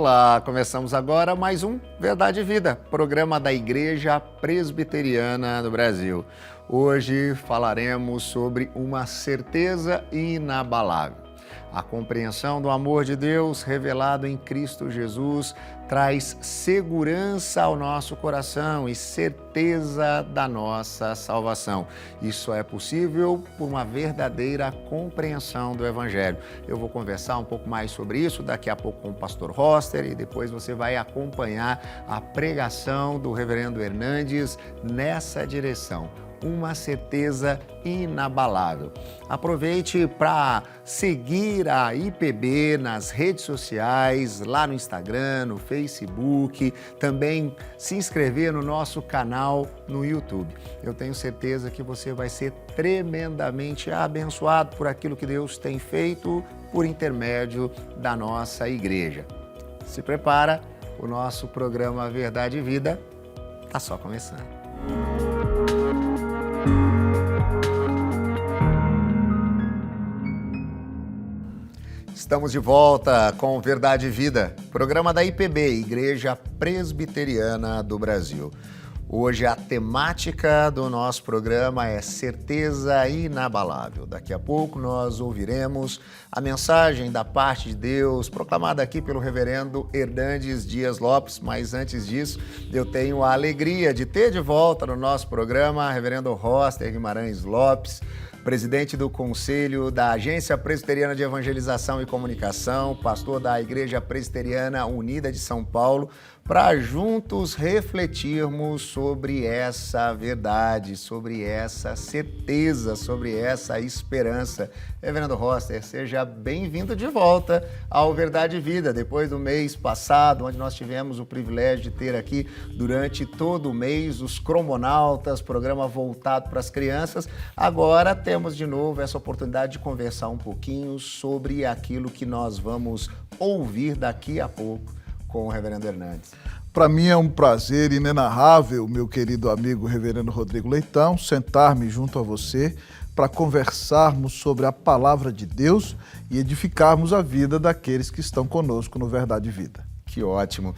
Olá, começamos agora mais um Verdade e Vida, programa da Igreja Presbiteriana do Brasil. Hoje falaremos sobre uma certeza inabalável. A compreensão do amor de Deus revelado em Cristo Jesus traz segurança ao nosso coração e certeza da nossa salvação. Isso é possível por uma verdadeira compreensão do Evangelho. Eu vou conversar um pouco mais sobre isso daqui a pouco com o pastor Roster e depois você vai acompanhar a pregação do reverendo Hernandes nessa direção. Uma certeza inabalável. Aproveite para seguir a IPB nas redes sociais, lá no Instagram, no Facebook, também se inscrever no nosso canal no YouTube. Eu tenho certeza que você vai ser tremendamente abençoado por aquilo que Deus tem feito por intermédio da nossa igreja. Se prepara, o nosso programa Verdade e Vida está só começando. Estamos de volta com Verdade e Vida, programa da IPB, Igreja Presbiteriana do Brasil. Hoje a temática do nosso programa é certeza inabalável. Daqui a pouco nós ouviremos a mensagem da parte de Deus proclamada aqui pelo reverendo Hernandes Dias Lopes, mas antes disso eu tenho a alegria de ter de volta no nosso programa reverendo Roster Guimarães Lopes, presidente do Conselho da Agência Presbiteriana de Evangelização e Comunicação, pastor da Igreja Presbiteriana Unida de São Paulo, para juntos refletirmos sobre essa verdade, sobre essa certeza, sobre essa esperança. Reverendo Roster, seja bem-vindo de volta ao Verdade e Vida, depois do mês passado, onde nós tivemos o privilégio de ter aqui durante todo o mês os Cromonautas, programa voltado para as crianças. Agora temos de novo essa oportunidade de conversar um pouquinho sobre aquilo que nós vamos ouvir daqui a pouco com o reverendo Hernandes. Para mim é um prazer inenarrável, meu querido amigo reverendo Rodrigo Leitão, sentar-me junto a você para conversarmos sobre a palavra de Deus e edificarmos a vida daqueles que estão conosco no Verdade e Vida. Que ótimo.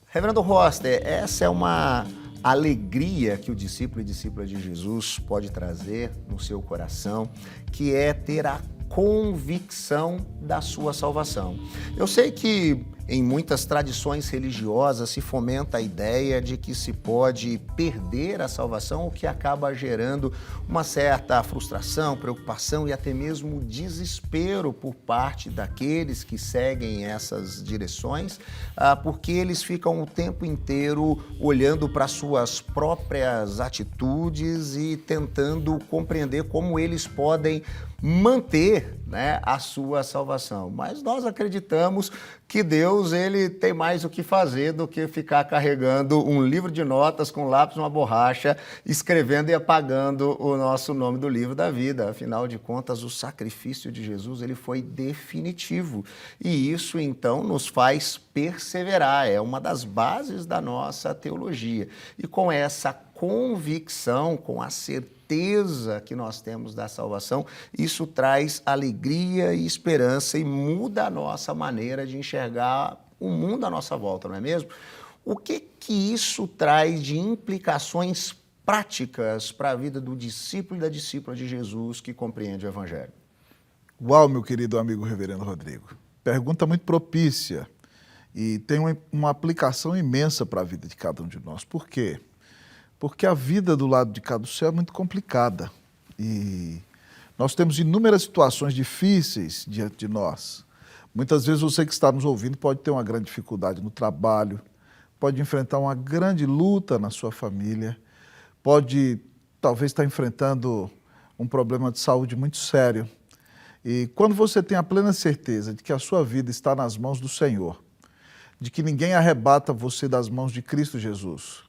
Reverendo Roster, essa é uma alegria que o discípulo e discípula de Jesus pode trazer no seu coração, que é ter a convicção da sua salvação. Eu sei que em muitas tradições religiosas se fomenta a ideia de que se pode perder a salvação, o que acaba gerando uma certa frustração, preocupação e até mesmo desespero por parte daqueles que seguem essas direções, porque eles ficam o tempo inteiro olhando para suas próprias atitudes e tentando compreender como eles podem manter, a sua salvação. Mas nós acreditamos que Deus ele tem mais o que fazer do que ficar carregando um livro de notas com lápis e uma borracha, escrevendo e apagando o nosso nome do livro da vida. Afinal de contas, o sacrifício de Jesus ele foi definitivo. E isso, então, nos faz perseverar. É uma das bases da nossa teologia. E com essa convicção, com a certeza que nós temos da salvação, isso traz alegria e esperança e muda a nossa maneira de enxergar o mundo à nossa volta, não é mesmo? O que isso traz de implicações práticas para a vida do discípulo e da discípula de Jesus que compreende o Evangelho? Uau, meu querido amigo reverendo Rodrigo. Pergunta muito propícia e tem uma aplicação imensa para a vida de cada um de nós. Por quê? Porque a vida do lado de cá do céu é muito complicada e nós temos inúmeras situações difíceis diante de nós. Muitas vezes você que está nos ouvindo pode ter uma grande dificuldade no trabalho, pode enfrentar uma grande luta na sua família, pode talvez estar enfrentando um problema de saúde muito sério. E quando você tem a plena certeza de que a sua vida está nas mãos do Senhor, de que ninguém arrebata você das mãos de Cristo Jesus,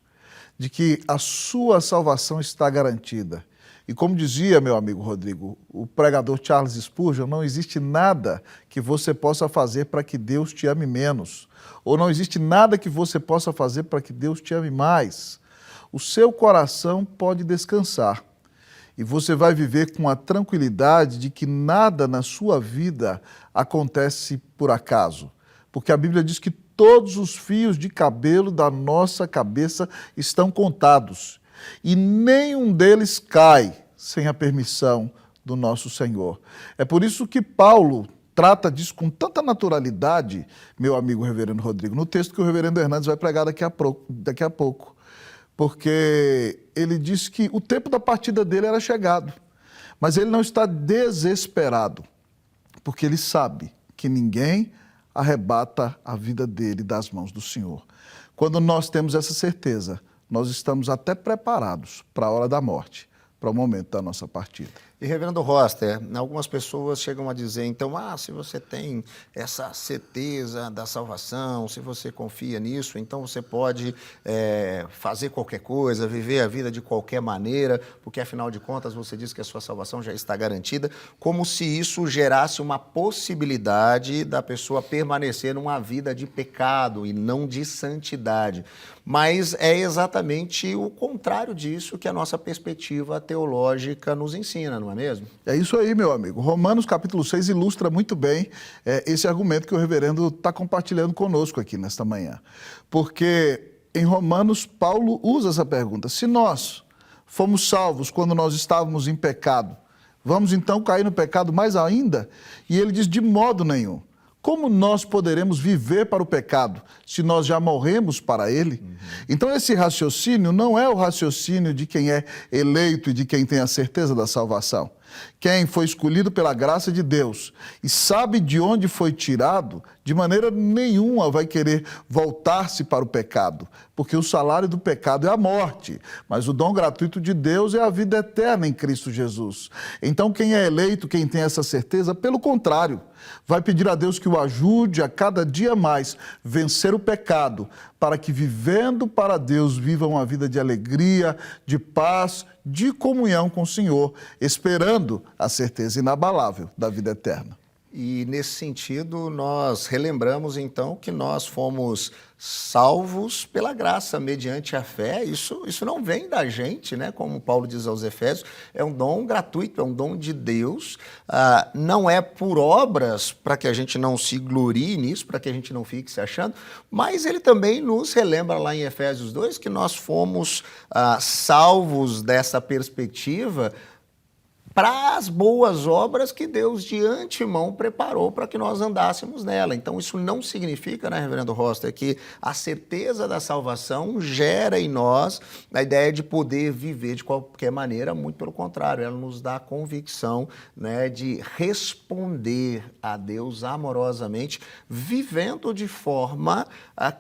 de que a sua salvação está garantida. E como dizia meu amigo Rodrigo, o pregador Charles Spurgeon, não existe nada que você possa fazer para que Deus te ame menos, ou não existe nada que você possa fazer para que Deus te ame mais. O seu coração pode descansar e você vai viver com a tranquilidade de que nada na sua vida acontece por acaso, porque a Bíblia diz que todos os fios de cabelo da nossa cabeça estão contados, e nenhum deles cai sem a permissão do nosso Senhor. É por isso que Paulo trata disso com tanta naturalidade, meu amigo reverendo Rodrigo, no texto que o reverendo Hernandes vai pregar daqui a pouco, porque ele diz que o tempo da partida dele era chegado, mas ele não está desesperado, porque ele sabe que ninguém arrebata a vida dele das mãos do Senhor. Quando nós temos essa certeza, nós estamos até preparados para a hora da morte, para o momento da nossa partida. E, reverendo Roster, algumas pessoas chegam a dizer, então, se você tem essa certeza da salvação, se você confia nisso, então você pode fazer qualquer coisa, viver a vida de qualquer maneira, porque, afinal de contas, você diz que a sua salvação já está garantida, como se isso gerasse uma possibilidade da pessoa permanecer numa vida de pecado e não de santidade. Mas é exatamente o contrário disso que a nossa perspectiva teológica nos ensina, não é mesmo? É isso aí, meu amigo. Romanos capítulo 6 ilustra muito bem esse argumento que o reverendo está compartilhando conosco aqui nesta manhã. Porque em Romanos, Paulo usa essa pergunta. Se nós fomos salvos quando nós estávamos em pecado, vamos então cair no pecado mais ainda? E ele diz, de modo nenhum. Como nós poderemos viver para o pecado se nós já morremos para ele? Então esse raciocínio não é o raciocínio de quem é eleito e de quem tem a certeza da salvação. Quem foi escolhido pela graça de Deus e sabe de onde foi tirado, de maneira nenhuma vai querer voltar-se para o pecado, porque o salário do pecado é a morte, mas o dom gratuito de Deus é a vida eterna em Cristo Jesus. Então quem é eleito, quem tem essa certeza, pelo contrário, vai pedir a Deus que o ajude a cada dia mais vencer o pecado, para que vivendo para Deus viva uma vida de alegria, de paz, de comunhão com o Senhor, esperando a certeza inabalável da vida eterna. E nesse sentido, nós relembramos então que nós fomos salvos pela graça, mediante a fé. Isso não vem da gente, né? Como Paulo diz aos Efésios, é um dom gratuito, é um dom de Deus. Não é por obras para que a gente não se glorie nisso, para que a gente não fique se achando, mas ele também nos relembra lá em Efésios 2 que nós fomos salvos dessa perspectiva para as boas obras que Deus de antemão preparou para que nós andássemos nela. Então isso não significa, né, reverendo Roster, que a certeza da salvação gera em nós a ideia de poder viver de qualquer maneira, muito pelo contrário, ela nos dá a convicção, né, de responder a Deus amorosamente, vivendo de forma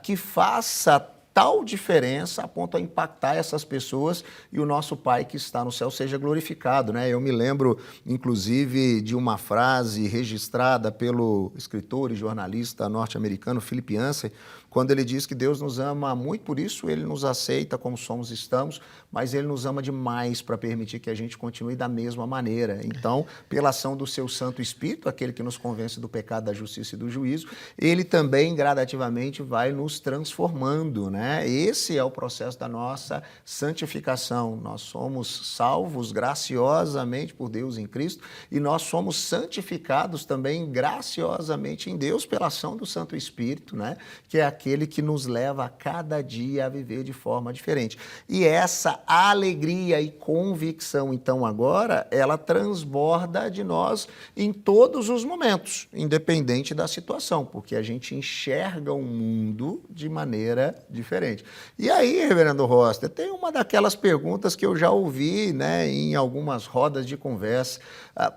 que faça tal diferença a ponto a impactar essas pessoas e o nosso Pai que está no céu seja glorificado, né? Eu me lembro, inclusive, de uma frase registrada pelo escritor e jornalista norte-americano Philip Yancey, quando ele diz que Deus nos ama muito, por isso ele nos aceita como somos e estamos, mas ele nos ama demais para permitir que a gente continue da mesma maneira. Então, pela ação do seu Santo Espírito, aquele que nos convence do pecado, da justiça e do juízo, ele também gradativamente vai nos transformando, né? Esse é o processo da nossa santificação. Nós somos salvos graciosamente por Deus em Cristo e nós somos santificados também graciosamente em Deus pela ação do Santo Espírito, né? Que é aquele que nos leva a cada dia a viver de forma diferente. E essa alegria e convicção, então, agora, ela transborda de nós em todos os momentos, independente da situação, porque a gente enxerga o mundo de maneira diferente. E aí, reverendo Roster, tem uma daquelas perguntas que eu já ouvi, né, em algumas rodas de conversa.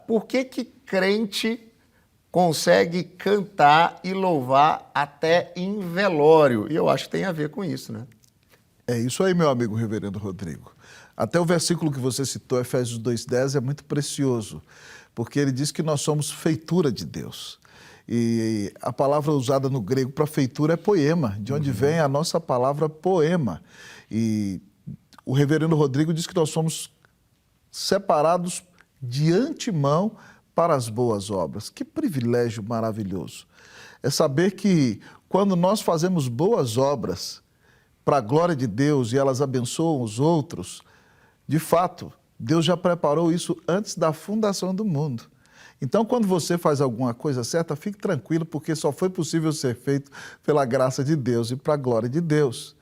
Por que crente consegue cantar e louvar até em velório? E eu acho que tem a ver com isso, né? É isso aí, meu amigo reverendo Rodrigo. Até o versículo que você citou, Efésios 2,10, é muito precioso, porque ele diz que nós somos feitura de Deus. E a palavra usada no grego para feitura é poema, de onde vem a nossa palavra poema. E o reverendo Rodrigo diz que nós somos separados de antemão para as boas obras. Que privilégio maravilhoso. É saber que quando nós fazemos boas obras para a glória de Deus e elas abençoam os outros, de fato, Deus já preparou isso antes da fundação do mundo. Então, quando você faz alguma coisa certa, fique tranquilo, porque só foi possível ser feito pela graça de Deus e para a glória de Deus.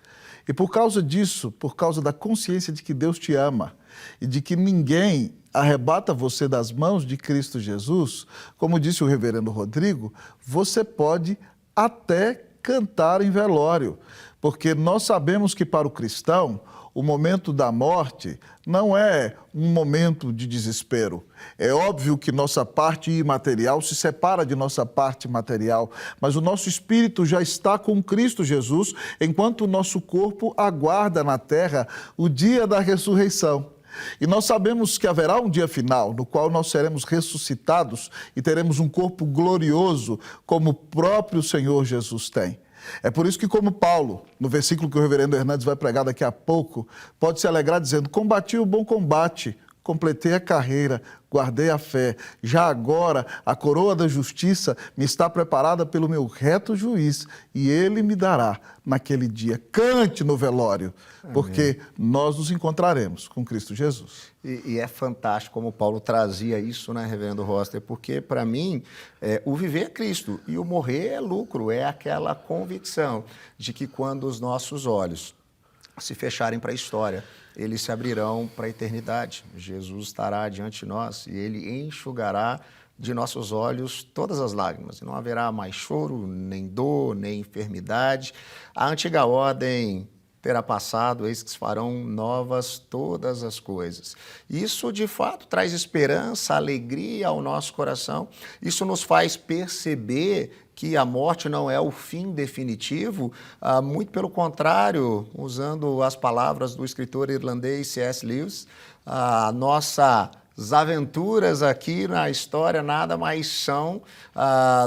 E por causa disso, por causa da consciência de que Deus te ama e de que ninguém arrebata você das mãos de Cristo Jesus, como disse o reverendo Rodrigo, você pode até cantar em velório, porque nós sabemos que para o cristão, o momento da morte não é um momento de desespero. É óbvio que nossa parte imaterial se separa de nossa parte material, mas o nosso espírito já está com Cristo Jesus, enquanto o nosso corpo aguarda na terra o dia da ressurreição. E nós sabemos que haverá um dia final, no qual nós seremos ressuscitados e teremos um corpo glorioso, como o próprio Senhor Jesus tem. É por isso que, como Paulo, no versículo que o reverendo Hernandes vai pregar daqui a pouco, pode se alegrar dizendo: combati o bom combate, completei a carreira, guardei a fé. Já agora a coroa da justiça me está preparada pelo meu reto juiz, e ele me dará naquele dia. Cante no velório, porque nós nos encontraremos com Cristo Jesus. E é fantástico como Paulo trazia isso, né, reverendo Roster? Porque, para mim, o viver é Cristo e o morrer é lucro, é aquela convicção de que quando os nossos olhos se fecharem para a história, eles se abrirão para a eternidade. Jesus estará diante de nós e ele enxugará de nossos olhos todas as lágrimas. E não haverá mais choro, nem dor, nem enfermidade. A antiga ordem terá passado, eis que se farão novas todas as coisas. Isso, de fato, traz esperança, alegria ao nosso coração. Isso nos faz perceber que a morte não é o fim definitivo, muito pelo contrário, usando as palavras do escritor irlandês C.S. Lewis, nossas aventuras aqui na história nada mais são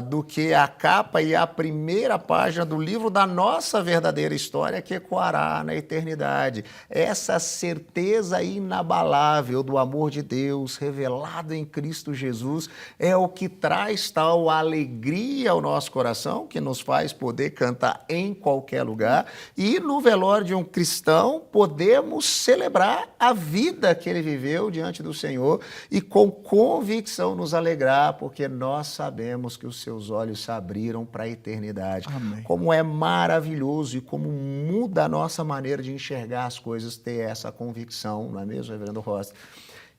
do que a capa e a primeira página do livro da nossa verdadeira história que ecoará na eternidade. Essa certeza inabalável do amor de Deus revelado em Cristo Jesus é o que traz tal alegria ao nosso coração, que nos faz poder cantar em qualquer lugar, e no velório de um cristão podemos celebrar a vida que ele viveu diante do Senhor e com convicção nos alegrar, porque nós sabemos que os seus olhos se abriram para a eternidade. Amém. Como é maravilhoso e como muda a nossa maneira de enxergar as coisas, ter essa convicção, não é mesmo, reverendo Rosa?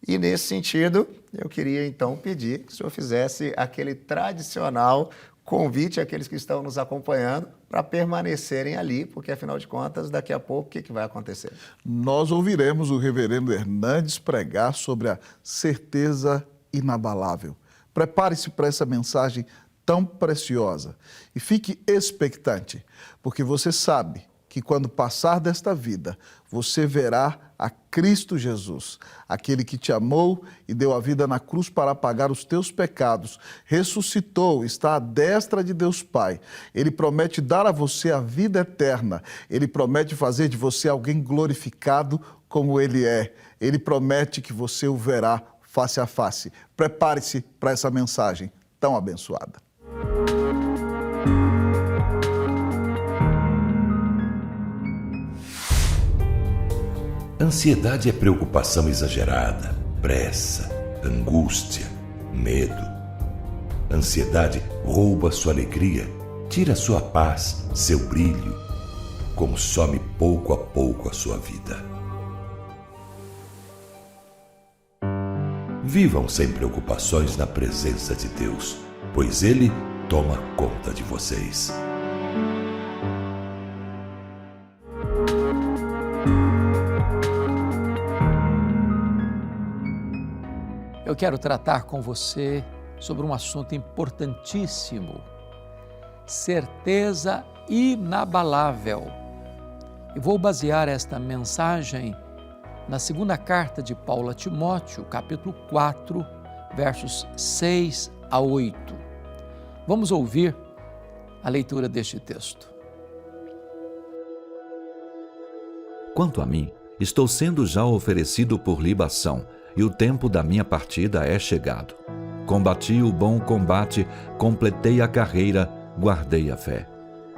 E nesse sentido, eu queria então pedir que o senhor fizesse aquele tradicional convite àqueles que estão nos acompanhando para permanecerem ali, porque afinal de contas, daqui a pouco, o que vai acontecer? Nós ouviremos o reverendo Hernandes pregar sobre a certeza inabalável. Prepare-se para essa mensagem tão preciosa e fique expectante, porque você sabe que quando passar desta vida, você verá a Cristo Jesus, aquele que te amou e deu a vida na cruz para pagar os teus pecados, ressuscitou, está à destra de Deus Pai. Ele promete dar a você a vida eterna, ele promete fazer de você alguém glorificado como ele é. Ele promete que você o verá face a face. Prepare-se para essa mensagem tão abençoada. Ansiedade é preocupação exagerada, pressa, angústia, medo. Ansiedade rouba sua alegria, tira sua paz, seu brilho, consome pouco a pouco a sua vida. Vivam sem preocupações na presença de Deus, pois Ele toma conta de vocês. Eu quero tratar com você sobre um assunto importantíssimo, certeza inabalável. E vou basear esta mensagem na segunda carta de Paulo a Timóteo, capítulo 4, versos 6 a 8. Vamos ouvir a leitura deste texto. Quanto a mim, estou sendo já oferecido por libação, e o tempo da minha partida é chegado. Combati o bom combate, completei a carreira, guardei a fé.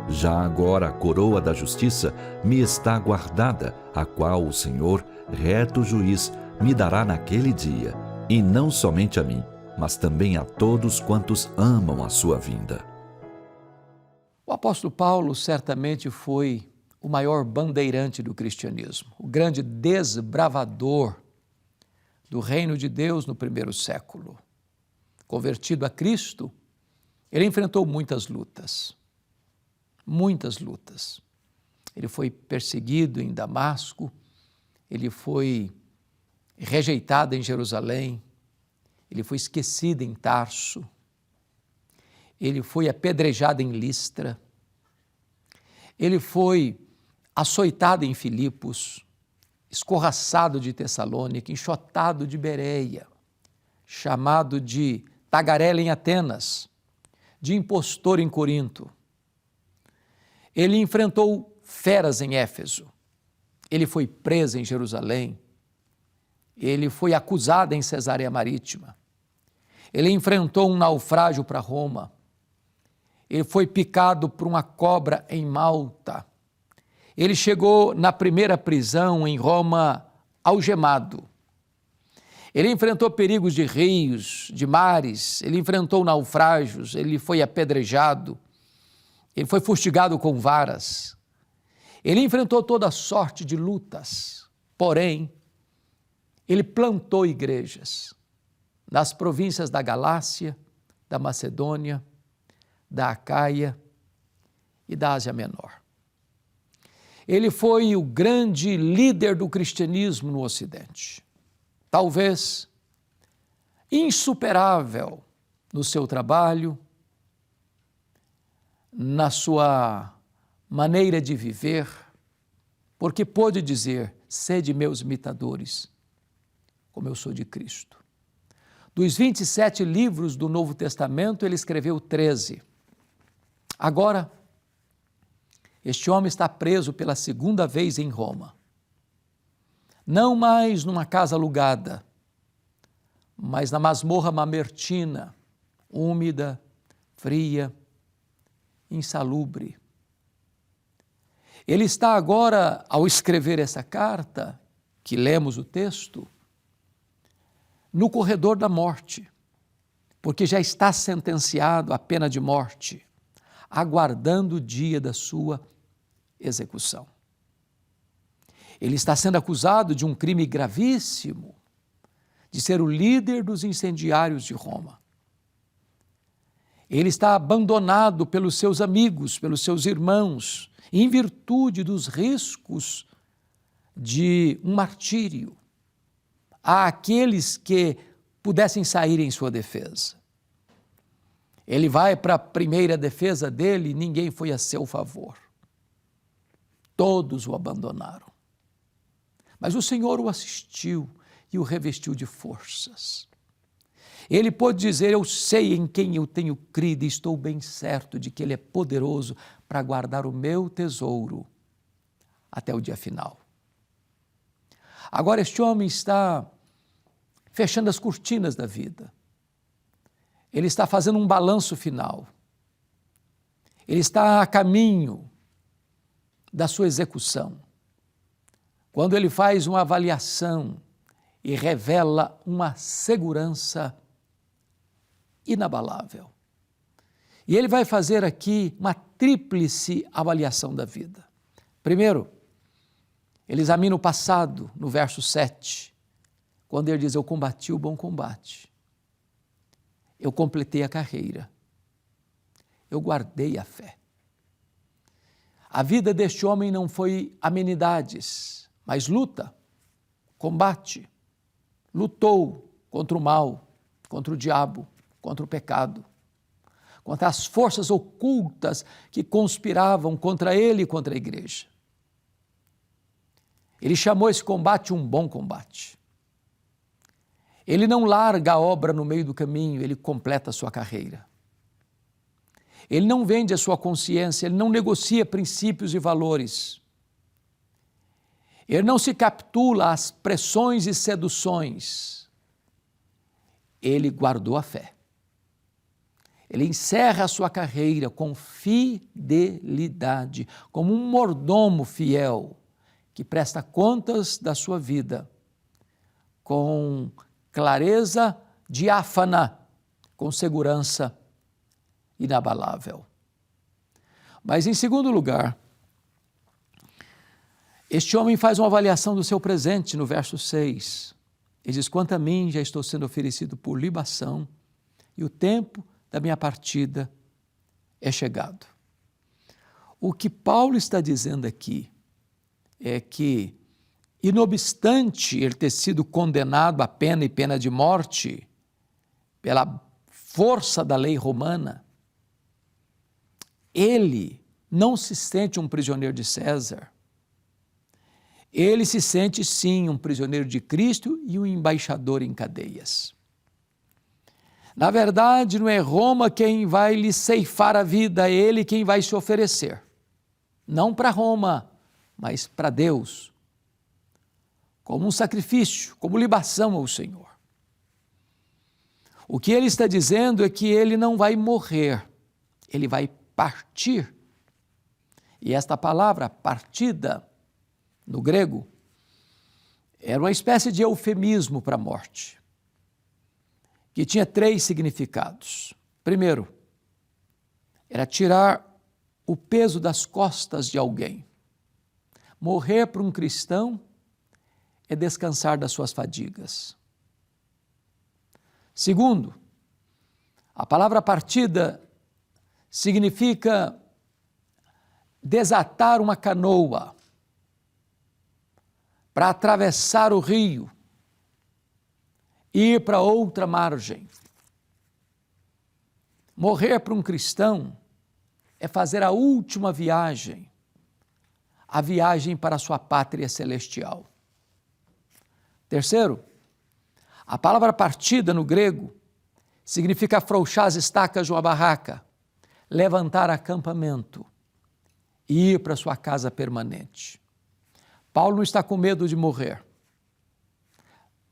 Já agora a coroa da justiça me está guardada, a qual o Senhor, reto juiz, me dará naquele dia, e não somente a mim, mas também a todos quantos amam a sua vinda. O apóstolo Paulo certamente foi o maior bandeirante do cristianismo, o grande desbravador do reino de Deus no primeiro século. Convertido a Cristo, ele enfrentou muitas lutas. Muitas lutas. Ele foi perseguido em Damasco, ele foi rejeitado em Jerusalém, ele foi esquecido em Tarso, ele foi apedrejado em Listra, ele foi açoitado em Filipos, escorraçado de Tessalônica, enxotado de Bereia, chamado de tagarela em Atenas, de impostor em Corinto. Ele enfrentou feras em Éfeso, ele foi preso em Jerusalém, ele foi acusado em Cesareia Marítima, ele enfrentou um naufrágio para Roma, ele foi picado por uma cobra em Malta, ele chegou na primeira prisão em Roma algemado, ele enfrentou perigos de rios, de mares, ele enfrentou naufrágios, ele foi apedrejado, ele foi fustigado com varas, ele enfrentou toda sorte de lutas, porém, ele plantou igrejas nas províncias da Galácia, da Macedônia, da Acaia e da Ásia Menor. Ele foi o grande líder do cristianismo no Ocidente. Talvez insuperável no seu trabalho, na sua maneira de viver, porque pôde dizer: sede meus imitadores, como eu sou de Cristo. Dos 27 livros do Novo Testamento, ele escreveu 13. Agora, este homem está preso pela segunda vez em Roma. Não mais numa casa alugada, mas na masmorra mamertina, úmida, fria, insalubre. Ele está agora, ao escrever essa carta, que lemos o texto, no corredor da morte, porque já está sentenciado à pena de morte, aguardando o dia da sua execução. Ele está sendo acusado de um crime gravíssimo, de ser o líder dos incendiários de Roma. Ele está abandonado pelos seus amigos, pelos seus irmãos, em virtude dos riscos de um martírio àqueles que pudessem sair em sua defesa. Ele vai para a primeira defesa dele e ninguém foi a seu favor. Todos o abandonaram. Mas o Senhor o assistiu e o revestiu de forças. Ele pôde dizer: eu sei em quem eu tenho crido e estou bem certo de que Ele é poderoso para guardar o meu tesouro até o dia final. Agora este homem está fechando as cortinas da vida. Ele está fazendo um balanço final. Ele está a caminho da sua execução. Quando ele faz uma avaliação e revela uma segurança inabalável. E ele vai fazer aqui uma tríplice avaliação da vida. Primeiro, ele examina o passado, no verso 7, quando ele diz: eu combati o bom combate, eu completei a carreira, eu guardei a fé. A vida deste homem não foi amenidades, mas luta, combate, lutou contra o mal, contra o diabo, contra o pecado, contra as forças ocultas que conspiravam contra ele e contra a igreja. Ele chamou esse combate um bom combate. Ele não larga a obra no meio do caminho, ele completa a sua carreira. Ele não vende a sua consciência, ele não negocia princípios e valores. Ele não se capitula às pressões e seduções. Ele guardou a fé. Ele encerra a sua carreira com fidelidade, como um mordomo fiel que presta contas da sua vida com clareza diáfana com segurança inabalável. Mas, em segundo lugar, este homem faz uma avaliação do seu presente no verso 6. Ele diz: quanto a mim, já estou sendo oferecido por libação e o tempo da minha partida é chegado. O que Paulo está dizendo aqui é que, e não obstante ele ter sido condenado a pena e pena de morte pela força da lei romana, ele não se sente um prisioneiro de César. Ele se sente, sim, um prisioneiro de Cristo e um embaixador em cadeias. Na verdade, não é Roma quem vai lhe ceifar a vida, é ele quem vai se oferecer. Não para Roma, mas para Deus, como um sacrifício, como libação ao Senhor. O que ele está dizendo é que ele não vai morrer, ele vai partir. E esta palavra, partida, no grego, era uma espécie de eufemismo para a morte, que tinha 3 significados. Primeiro, era tirar o peso das costas de alguém. Morrer para um cristão é descansar das suas fadigas. Segundo, a palavra partida significa desatar uma canoa para atravessar o rio, ir para outra margem. Morrer para um cristão é fazer a última viagem, a viagem para a sua pátria celestial. Terceiro, a palavra partida no grego significa afrouxar as estacas de uma barraca, levantar acampamento e ir para a sua casa permanente. Paulo não está com medo de morrer,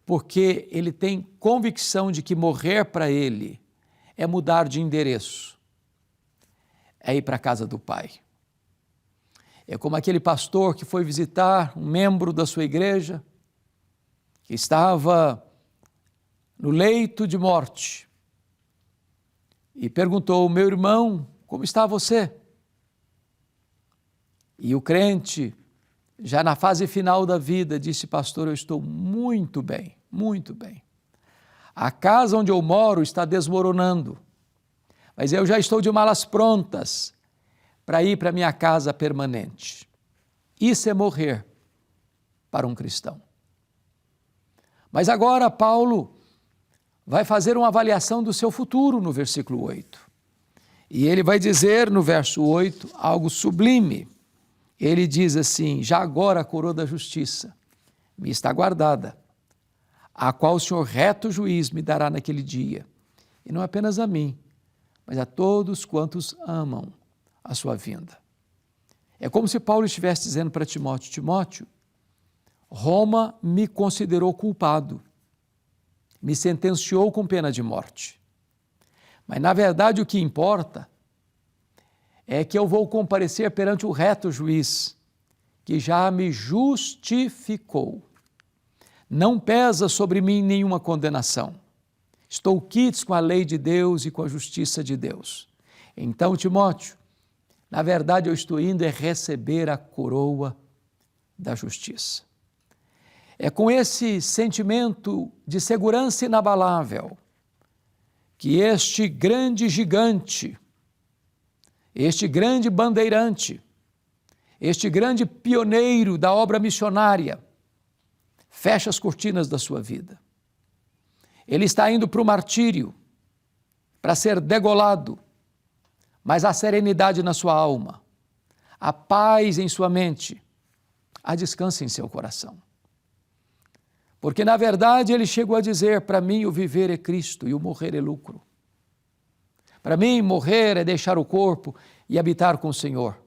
porque ele tem convicção de que morrer para ele é mudar de endereço, é ir para a casa do Pai. É como aquele pastor que foi visitar um membro da sua igreja, que estava no leito de morte, e perguntou: meu irmão, como está você? E o crente, já na fase final da vida, disse: pastor, eu estou muito bem, muito bem. A casa onde eu moro está desmoronando, mas eu já estou de malas prontas para ir para a minha casa permanente. Isso é morrer para um cristão. Mas agora Paulo vai fazer uma avaliação do seu futuro no versículo 8. E ele vai dizer no verso 8 algo sublime. Ele diz assim: já agora a coroa da justiça me está guardada, a qual o Senhor reto juiz me dará naquele dia, e não apenas a mim, mas a todos quantos amam a sua vinda. É como se Paulo estivesse dizendo para Timóteo: Timóteo, Roma me considerou culpado, me sentenciou com pena de morte. Mas, na verdade, o que importa é que eu vou comparecer perante o reto juiz, que já me justificou. Não pesa sobre mim nenhuma condenação. Estou quites com a lei de Deus e com a justiça de Deus. Então, Timóteo, na verdade eu estou indo receber a coroa da justiça. É com esse sentimento de segurança inabalável que este grande gigante, este grande bandeirante, este grande pioneiro da obra missionária, fecha as cortinas da sua vida. Ele está indo para o martírio, para ser degolado, mas há serenidade na sua alma, há paz em sua mente, há descanso em seu coração. Porque, na verdade, ele chegou a dizer: para mim o viver é Cristo e o morrer é lucro. Para mim morrer é deixar o corpo e habitar com o Senhor.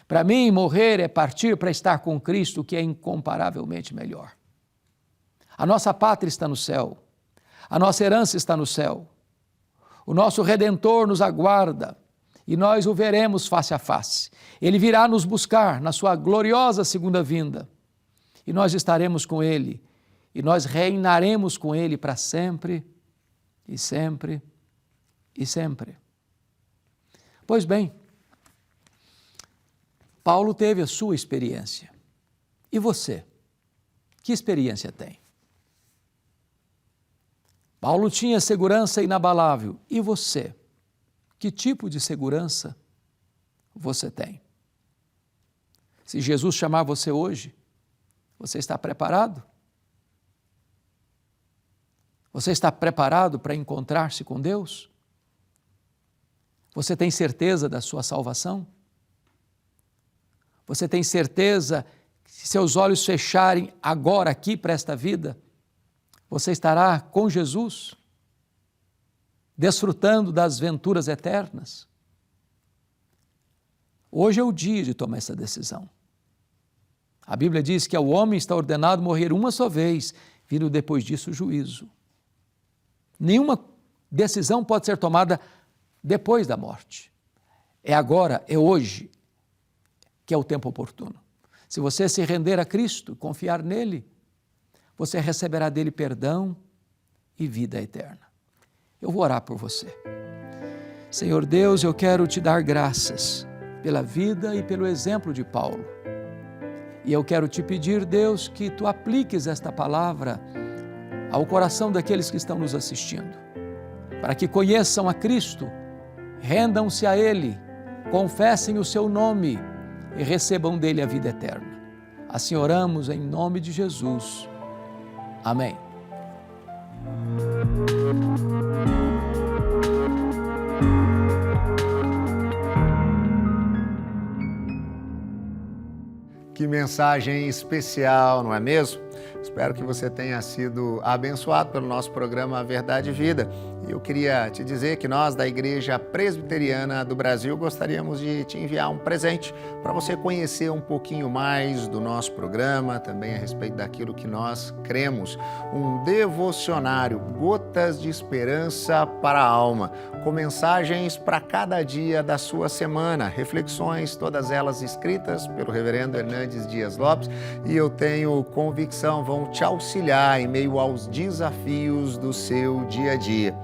Para mim morrer é partir para estar com Cristo, que é incomparavelmente melhor. A nossa pátria está no céu, a nossa herança está no céu. O nosso Redentor nos aguarda e nós o veremos face a face. Ele virá nos buscar na sua gloriosa segunda vinda e nós estaremos com Ele e nós reinaremos com Ele para sempre e sempre e sempre. Pois bem, Paulo teve a sua experiência. E você? Que experiência tem? Paulo tinha segurança inabalável. E você? Que tipo de segurança você tem? Se Jesus chamar você hoje, você está preparado? Você está preparado para encontrar-se com Deus? Você tem certeza da sua salvação? Você tem certeza que se seus olhos fecharem agora aqui para esta vida, você estará com Jesus, desfrutando das venturas eternas? Hoje é o dia de tomar essa decisão. A Bíblia diz que ao homem está ordenado morrer uma só vez, vindo depois disso o juízo. Nenhuma decisão pode ser tomada depois da morte. É agora, é hoje, que é o tempo oportuno. Se você se render a Cristo, confiar nele, você receberá dele perdão e vida eterna. Eu vou orar por você. Senhor Deus, eu quero te dar graças pela vida e pelo exemplo de Paulo. E eu quero te pedir, Deus, que tu apliques esta palavra ao coração daqueles que estão nos assistindo, para que conheçam a Cristo, rendam-se a Ele, confessem o seu nome e recebam dele a vida eterna. Assim oramos em nome de Jesus. Amém. Que mensagem especial, não é mesmo? Espero que você tenha sido abençoado pelo nosso programa Verdade e Vida. E eu queria te dizer que nós, da Igreja Presbiteriana do Brasil, gostaríamos de te enviar um presente para você conhecer um pouquinho mais do nosso programa, também a respeito daquilo que nós cremos. Um devocionário, Gotas de Esperança para a Alma, com mensagens para cada dia da sua semana, reflexões, todas elas escritas pelo reverendo Hernandes Dias Lopes, e eu tenho convicção vão te auxiliar em meio aos desafios do seu dia a dia.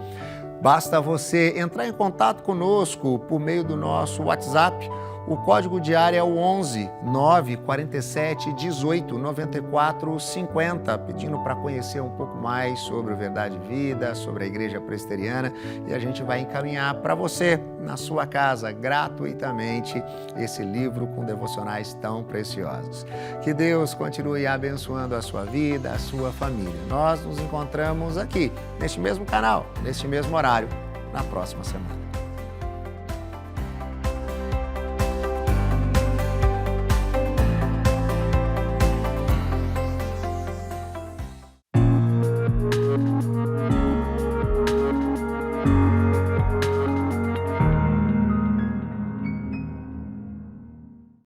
Basta você entrar em contato conosco por meio do nosso WhatsApp. O código de área é o 11 947 18 94 50, pedindo para conhecer um pouco mais sobre o Verdade e Vida, sobre a Igreja Presbiteriana, e a gente vai encaminhar para você, na sua casa, gratuitamente, esse livro com devocionais tão preciosos. Que Deus continue abençoando a sua vida, a sua família. Nós nos encontramos aqui, neste mesmo canal, neste mesmo horário, na próxima semana.